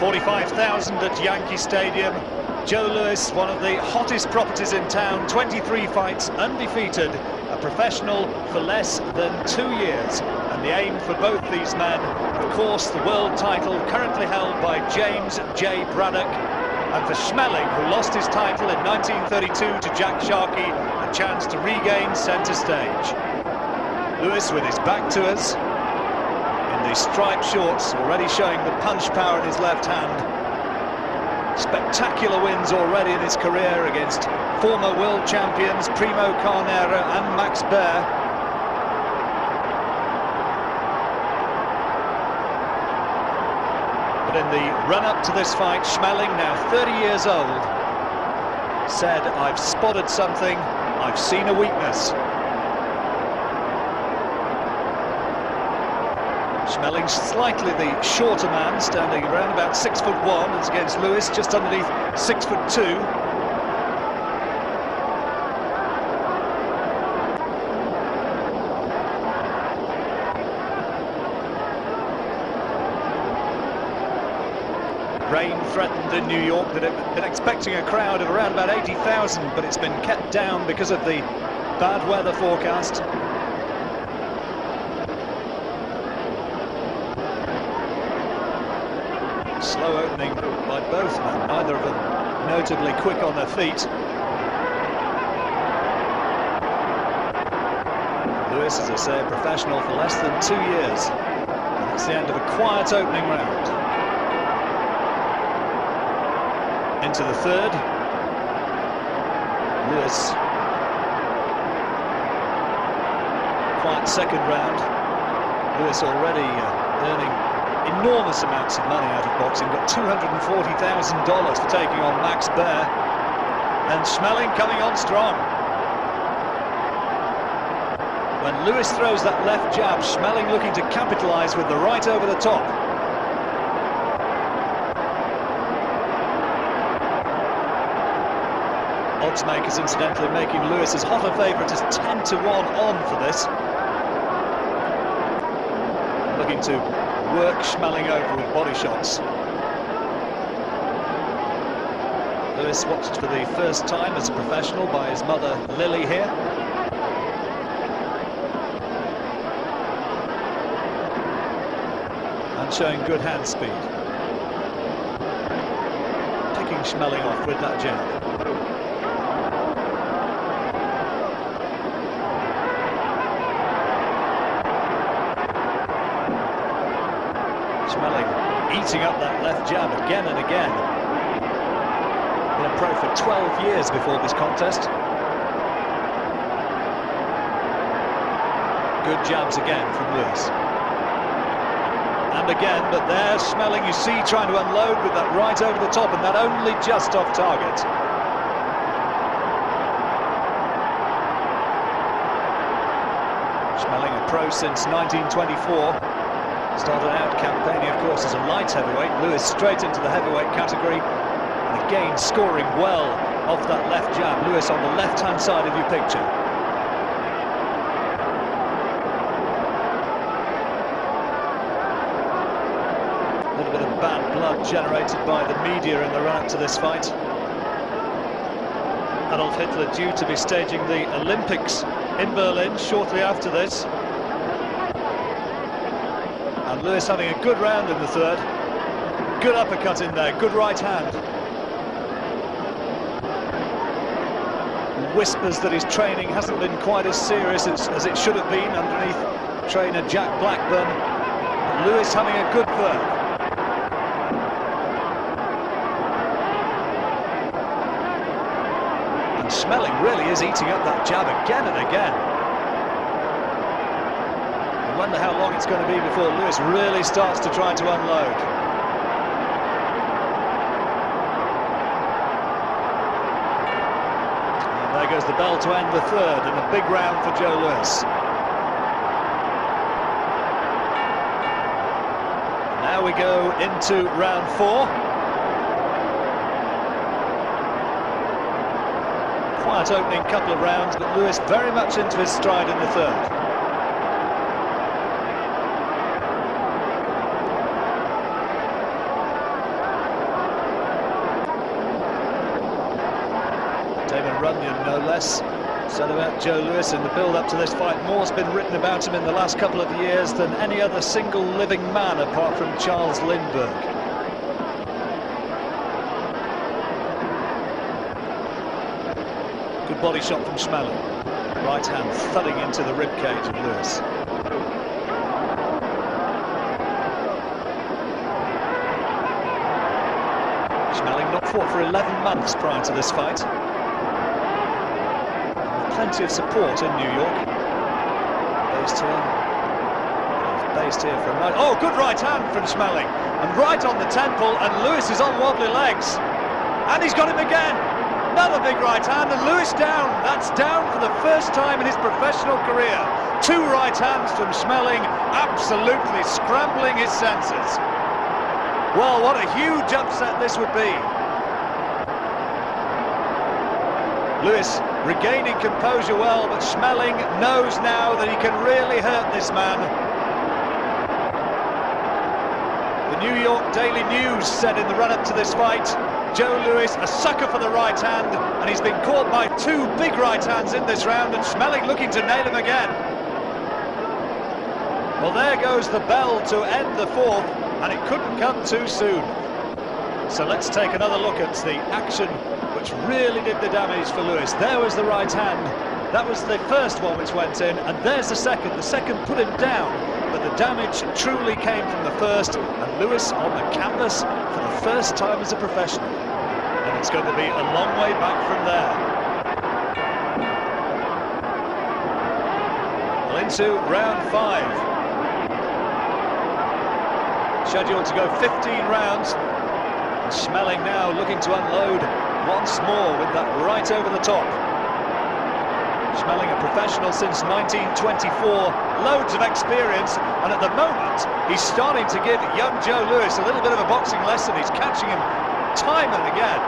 45,000 at Yankee Stadium. Joe Louis, one of the hottest properties in town, 23 fights, undefeated, a professional for less than 2 years. And the aim for both these men, of course, the world title currently held by James J. Braddock. And for Schmeling, who lost his title in 1932 to Jack Sharkey, a chance to regain centre stage. Louis with his back to us, in the striped shorts, already showing the punch power in his left hand. Spectacular wins already in his career against former world champions Primo Carnera and Max Baer. But in the run-up to this fight, Schmeling, now 30 years old, said, "I've spotted something, I've seen a weakness." Schmeling's slightly the shorter man, standing around about 6'1", as against Louis, just underneath 6'2". Rain threatened in New York. That had been expecting a crowd of around about 80,000, but it's been kept down because of the bad weather forecast. Slow opening by both men, neither of them notably quick on their feet. Louis, as I say, a professional for less than 2 years. And that's the end of a quiet opening round. Into the third. Louis. Quiet second round. Louis already earning enormous amounts of money out of boxing. Got $240,000 for taking on Max Baer. And Schmeling coming on strong. When Louis throws that left jab, Schmeling looking to capitalise with the right over the top. Odds makers incidentally making Louis as hot a favourite as 10-1 on for this. Looking to work Schmeling over with body shots. Louis watched for the first time as a professional by his mother Lily here. And showing good hand speed. Picking Schmeling off with that jab. Schmeling eating up that left jab again and again. Been a pro for 12 years before this contest. Good jabs again from Louis. And again, but there's Schmeling, you see, trying to unload with that right over the top, and that only just off target. Schmeling, a pro since 1924. Started out campaigning, of course, as a light heavyweight. Louis straight into the heavyweight category. And again, scoring well off that left jab. Louis on the left-hand side of your picture. A little bit of bad blood generated by the media in the run-up to this fight. Adolf Hitler due to be staging the Olympics in Berlin shortly after this. And Louis having a good round in the third. Good uppercut in there, good right hand. Whispers that his training hasn't been quite as serious as it should have been underneath trainer Jack Blackburn. Louis having a good third. And Schmeling really is eating up that jab again and again. I wonder how long it's going to be before Louis really starts to try to unload. And there goes the bell to end the third, and a big round for Joe Louis. Now we go into round 4. Quiet opening couple of rounds, but Louis very much into his stride in the third. David Runyon, no less, said about Joe Louis in the build-up to this fight. More's been written about him in the last couple of years than any other single living man apart from Charles Lindbergh. Good body shot from Schmeling. Right hand thudding into the ribcage of Louis. Schmeling not fought for 11 months prior to this fight. Plenty of support in New York. Based here. Based here for a moment. Oh, good right hand from Schmeling. And right on the temple, and Louis is on wobbly legs. And he's got him again. Another big right hand, and Louis down. That's down for the first time in his professional career. Two right hands from Schmeling, absolutely scrambling his senses. Well, what a huge upset this would be. Louis regaining composure well, but Schmeling knows now that he can really hurt this man. The New York Daily News said in the run-up to this fight, Joe Louis, a sucker for the right hand, and he's been caught by two big right hands in this round, and Schmeling looking to nail him again. Well, there goes the bell to end the fourth, and it couldn't come too soon. So let's take another look at the action which really did the damage for Louis. There was the right hand. That was the first one which went in, and there's the second. The second put him down, but the damage truly came from the first, and Louis on the canvas for the first time as a professional. And it's going to be a long way back from there. Well, into round 5. Scheduled to go 15 rounds. And Schmeling now looking to unload once more with that right over the top. Schmeling, a professional since 1924, loads of experience, and at the moment he's starting to give young Joe Louis a little bit of a boxing lesson. He's catching him time and again.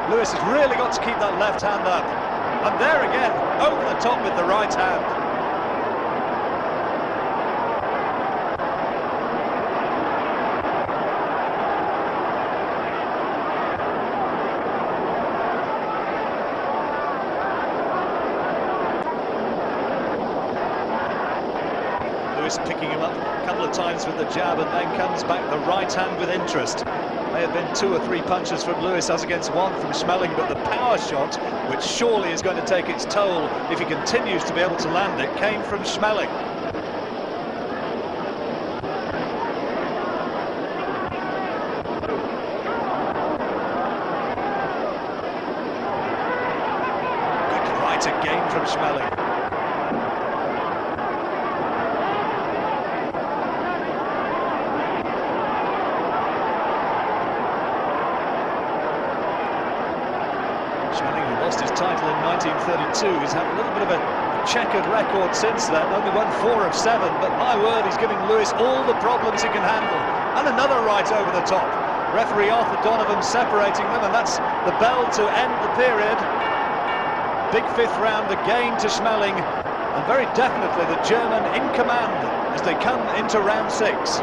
Louis has really got to keep that left hand up, and there again, over the top with the right hand. Picking him up a couple of times with the jab, and then comes back the right hand with interest. May have been 2 or 3 punches from Louis as against 1 from Schmeling, but the power shot, which surely is going to take its toll if he continues to be able to land it, came from Schmeling. Good right again from Schmeling. Schmeling, who lost his title in 1932, he's had a little bit of a checkered record since then, only won 4 of 7, but my word, he's giving Louis all the problems he can handle. And another right over the top. Referee Arthur Donovan separating them, and that's the bell to end the period. Big 5th round again to Schmeling, and very definitely the German in command as they come into round 6.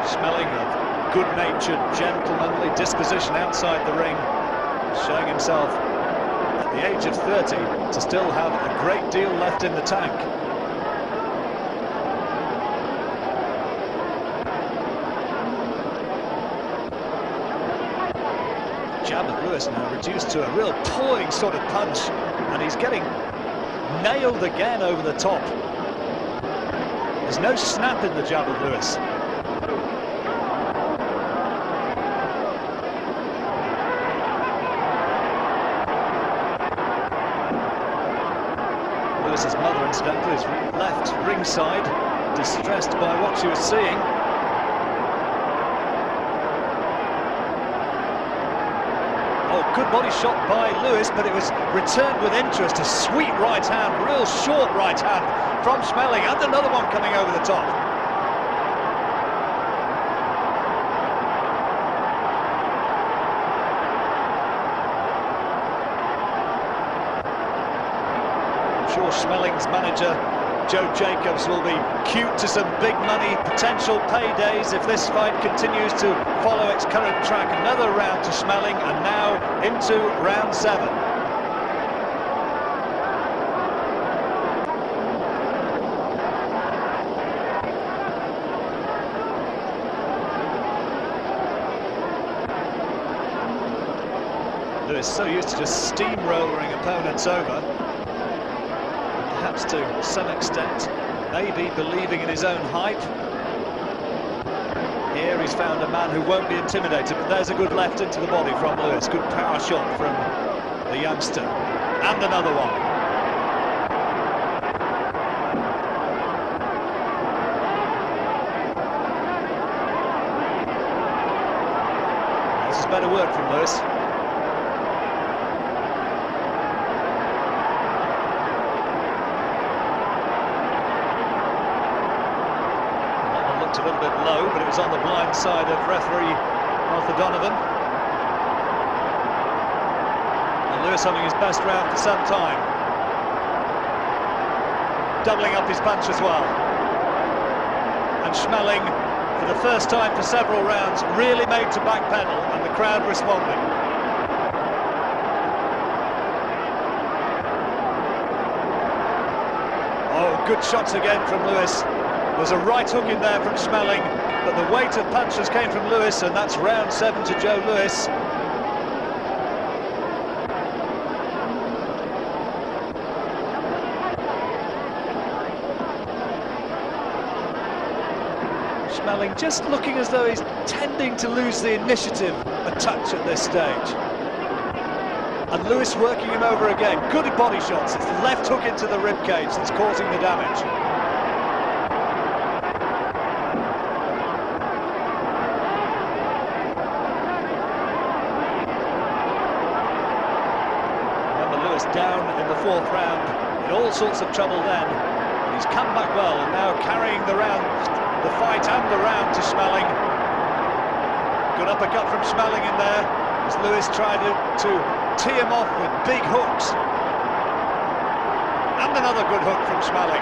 Schmeling, of good-natured, gentlemanly disposition outside the ring, showing himself at the age of 30 to still have a great deal left in the tank. The jab of Louis now reduced to a real pawing sort of punch, and he's getting nailed again over the top. There's no snap in the jab of Louis. Louis's mother, incidentally, is left ringside, distressed by what she was seeing. Oh, good body shot by Louis, but it was returned with interest. A sweet right hand, real short right hand from Schmeling, and another one coming over the top. Sure, Schmeling's manager Joe Jacobs will be cute to some big money potential paydays if this fight continues to follow its current track. Another round to Schmeling, and now into round 7. Louis so used to just steamrolling opponents over, perhaps to some extent maybe believing in his own hype. Here he's found a man who won't be intimidated, but there's a good left into the body from Louis. Good power shot from the youngster, and another one. This is better work from Louis. A little bit low, but it was on the blind side of referee Arthur Donovan. And Louis having his best round for some time. Doubling up his punch as well. And Schmeling, for the first time for several rounds, really made to backpedal, and the crowd responding. Oh, good shots again from Louis. There's a right hook in there from Schmeling, but the weight of punches came from Louis, and that's round 7 to Joe Louis. Schmeling just looking as though he's tending to lose the initiative a touch at this stage. And Louis working him over again. Good body shots. It's the left hook into the ribcage that's causing the damage. Down in the 4th round, in all sorts of trouble then. He's come back well, and now carrying the fight and the round to Schmeling. Good uppercut from Schmeling in there, as Louis tried to tee him off with big hooks. And another good hook from Schmeling.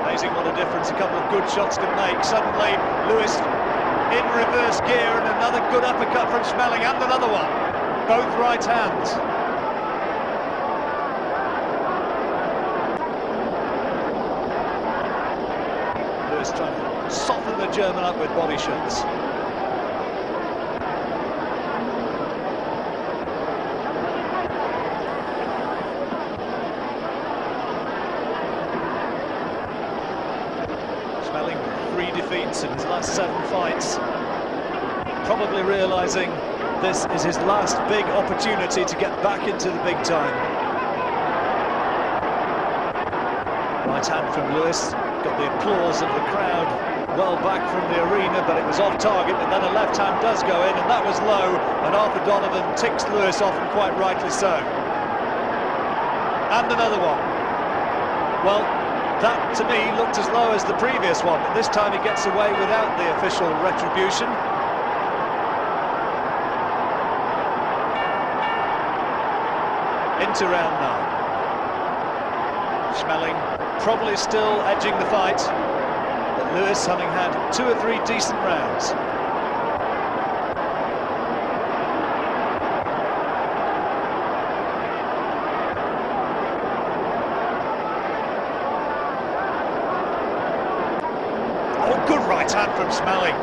Amazing what a difference a couple of good shots can make. Suddenly, Louis in reverse gear, and another good uppercut from Schmeling, and another one. Both right hands. Louis trying to soften the German up with body shots. Schmeling, 3 defeats in his last 7 fights. Probably realising this is his last big opportunity to get back into the big time. Right hand from Louis, got the applause of the crowd well back from the arena, but it was off target, but then a left hand does go in, and that was low, and Arthur Donovan ticks Louis off, and quite rightly so. And another one. Well, that, to me, looked as low as the previous one, but this time he gets away without the official retribution. Into round 9. Schmeling probably still edging the fight, but Louis having had 2 or 3 decent rounds. Good right hand from Schmeling.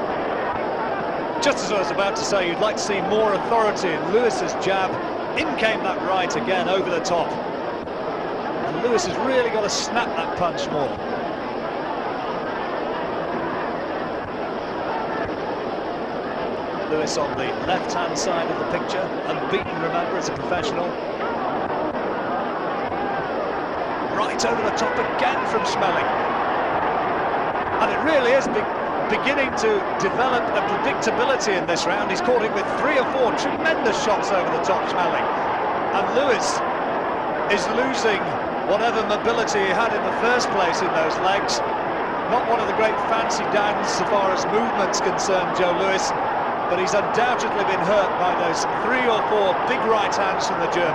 Just as I was about to say, you'd like to see more authority in Lewis's jab. In came that right again, over the top. And Louis has really got to snap that punch more. Louis on the left-hand side of the picture, unbeaten, remember, as a professional. Right over the top again from Schmeling. And it really is beginning to develop a predictability in this round. He's caught it with 3 or 4 tremendous shots over the top, Schmeling. And Louis is losing whatever mobility he had in the first place in those legs. Not one of the great fancy downs so far as movement's concerned, Joe Louis. but he's undoubtedly been hurt by those 3 or 4 big right hands from the German.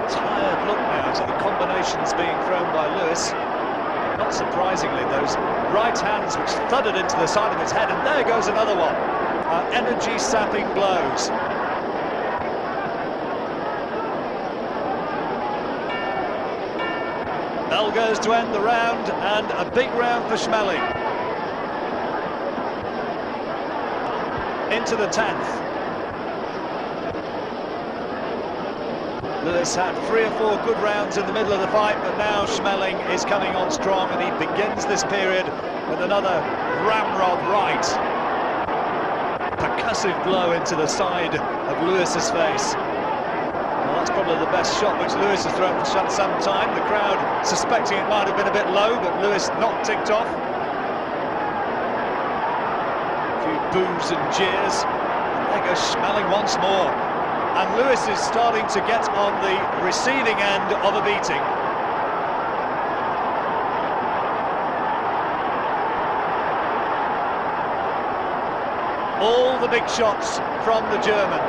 Tired look now to the combinations being thrown by Louis. Not surprisingly, those right hands which thudded into the side of his head, and there goes another one. Energy-sapping blows. Bell goes to end the round, and a big round for Schmeling. Into the 10th. Louis had 3 or 4 good rounds in the middle of the fight, but now Schmeling is coming on strong, and he begins this period with another ramrod right. Percussive blow into the side of Lewis's face. Well, that's probably the best shot which Louis has thrown for some time. The crowd suspecting it might have been a bit low, but Louis not ticked off. A few boos and jeers. And there goes Schmeling once more. And Louis is starting to get on the receiving end of a beating. All the big shots from the German.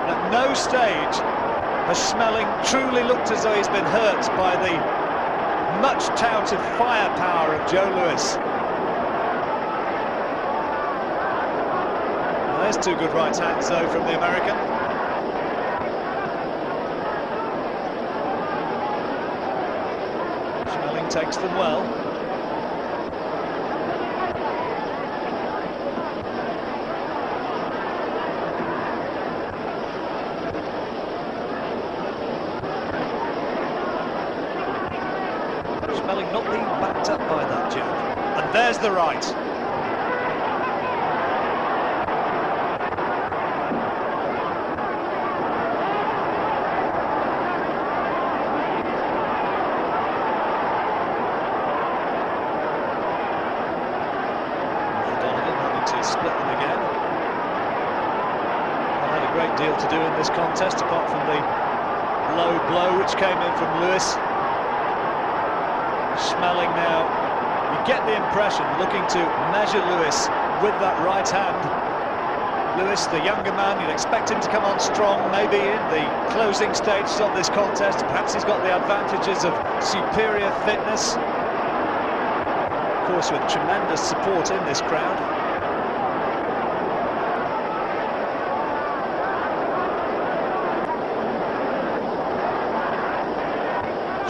At no stage has Schmeling truly looked as though he's been hurt by the much touted firepower of Joe Louis. There's 2 good right hands though from the American. Schmeling takes them well. Schmeling not being backed up by that jab. And there's the right. Split them again. Not had a great deal to do in this contest, apart from the low blow which came in from Louis. Schmeling now, you get the impression, looking to measure Louis with that right hand. Louis, the younger man, you'd expect him to come on strong, maybe in the closing stages of this contest. Perhaps he's got the advantages of superior fitness. Of course, with tremendous support in this crowd.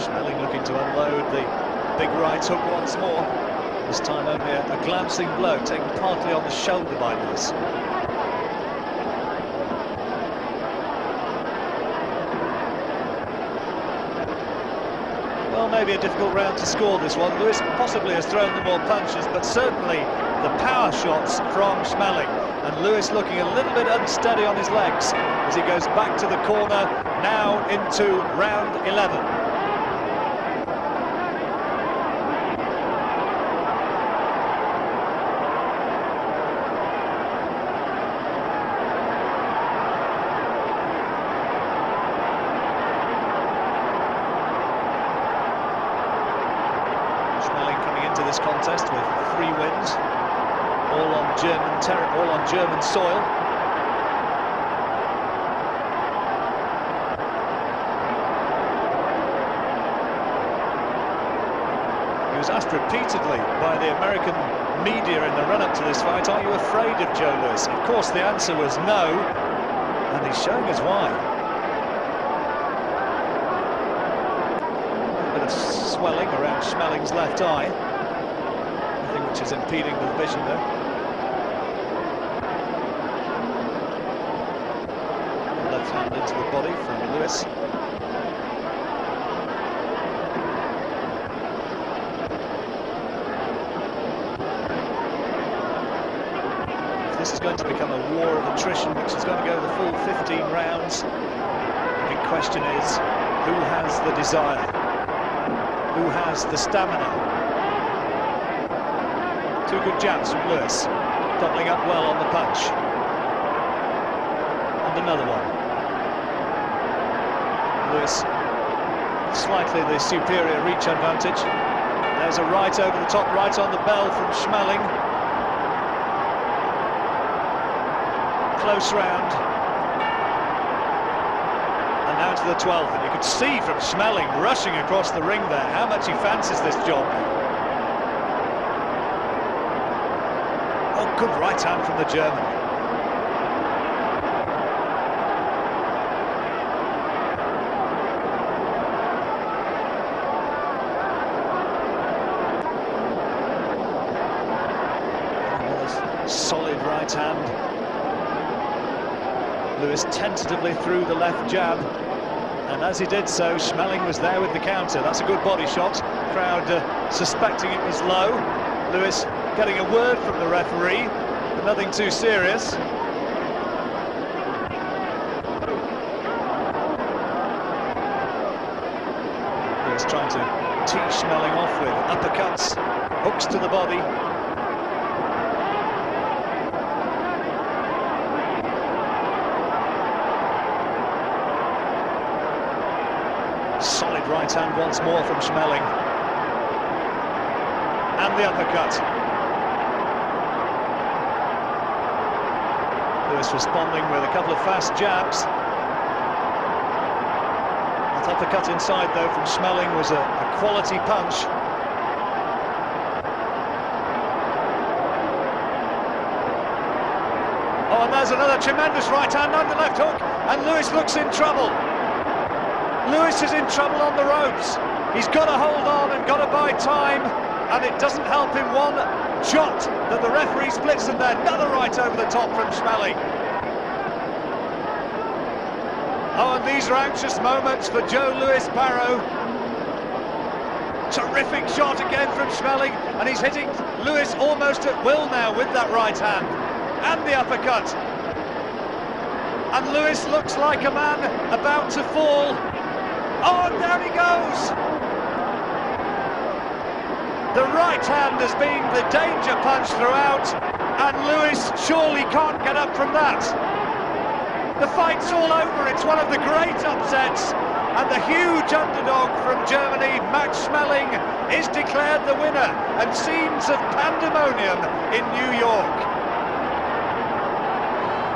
Schmeling looking to unload the big right hook once more. This time only a glancing blow, taken partly on the shoulder by Louis. Well, maybe a difficult round to score this one. Louis possibly has thrown the more punches, but certainly the power shots from Schmeling. And Louis looking a little bit unsteady on his legs as he goes back to the corner, now into round 11. This contest with 3 wins, all on German soil. He was asked repeatedly by the American media in the run-up to this fight, "Are you afraid of Joe Louis?" Of course, the answer was no, and he's showing us why. A bit of swelling around Schmeling's left eye, which is impeding the vision there. Left hand into the body from Louis. If this is going to become a war of attrition, which is going to go the full 15 rounds, the big question is, who has the desire? Who has the stamina? 2 good jabs from Louis. doubling up well on the punch. And another one. Louis, slightly the superior reach advantage. There's a right over the top, right on the bell from Schmeling. Close round. And now to the 12th, and you could see from Schmeling rushing across the ring there how much he fancies this job. Oh, good right hand from the German. Solid right hand. Louis tentatively threw the left jab, and as he did so, Schmeling was there with the counter. That's a good body shot. Crowd suspecting it was low. Louis getting a word from the referee, but nothing too serious. Louis trying to tee Schmeling off with uppercuts, hooks to the body. Solid right hand once more from Schmeling. And the uppercut. Louis responding with a couple of fast jabs. That uppercut inside, though, from Schmeling was a quality punch. Oh, and there's another tremendous right hand and the left hook, and Louis looks in trouble. Louis is in trouble on the ropes. He's got to hold on and got to buy time, and it doesn't help him one jot that the referee splits them there. Another right over the top from Schmeling. Oh, and these are anxious moments for Joe Louis Barrow. Terrific shot again from Schmeling, and he's hitting Louis almost at will now with that right hand. And the uppercut. And Louis looks like a man about to fall. Oh, and down he goes! The right hand has been the danger punch throughout, and Louis surely can't get up from that. The fight's all over, it's one of the great upsets, and the huge underdog from Germany, Max Schmeling, is declared the winner, and scenes of pandemonium in New York.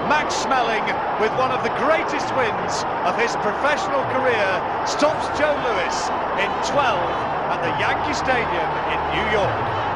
Max Schmeling, with one of the greatest wins of his professional career, stops Joe Louis in 12 at the Yankee Stadium in New York.